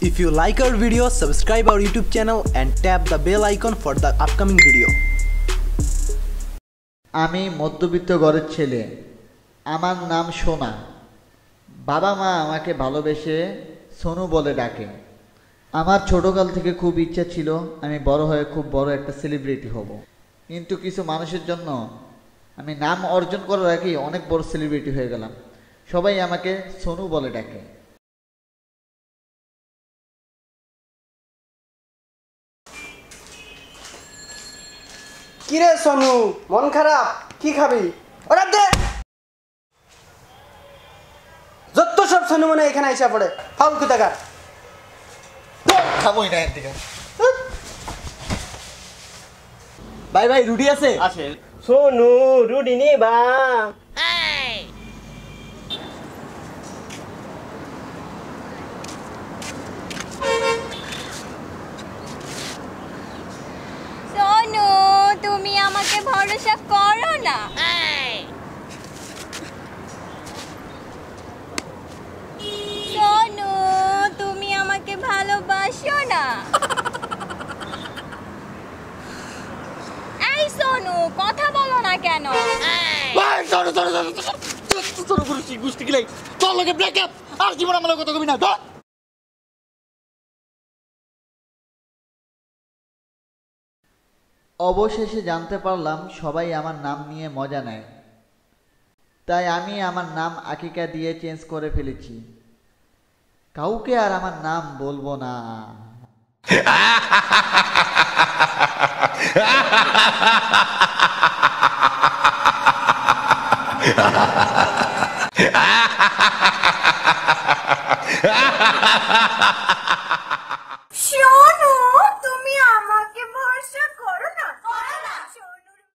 If you like our video, subscribe our YouTube channel and tap the bell icon for the upcoming video. আমি মধ্যবিত্ত ঘরের ছেলে। আমার নাম সোনা। বাবা মা আমাকে ভালোবেসে সোনু বলে ডাকে। আমার ছোটকাল থেকে খুব ইচ্ছা ছিল আমি বড় হয়ে খুব বড় একটা সেলিব্রিটি হব, কিন্তু কিছু মানুষের জন্য আমি নাম অর্জন করার আগেই অনেক বড় সেলিব্রিটি হয়ে গেলাম। সবাই আমাকে সোনু বলে ডাকে। কিরে সোনু, মন খারাপ? কি খাবি? ওরা দে। যত সব সোনু মনে এখানে আইসা পড়ে, ফাউল কোথাকার। খাবোই না এর থেকে। ভাই ভাই রুটি আছে? আছে। সোনু রুটি নিবা? সোনু, তুমি আমাকে ভরসা করো না। সোনু, তুমি আমাকে ভালোবাসো না। এই সোনু, কথা বলো না কেন? আর জীবন আমার কথা কবি না। অবশেষে জানতে পারলাম সবাই আমার নাম নিয়ে মজা নেয়, তাই আমি আমার নাম আকিকা দিয়ে চেঞ্জ করে ফেলেছি। কাউকে আর আমার নাম বলবো না। ha ha ha ha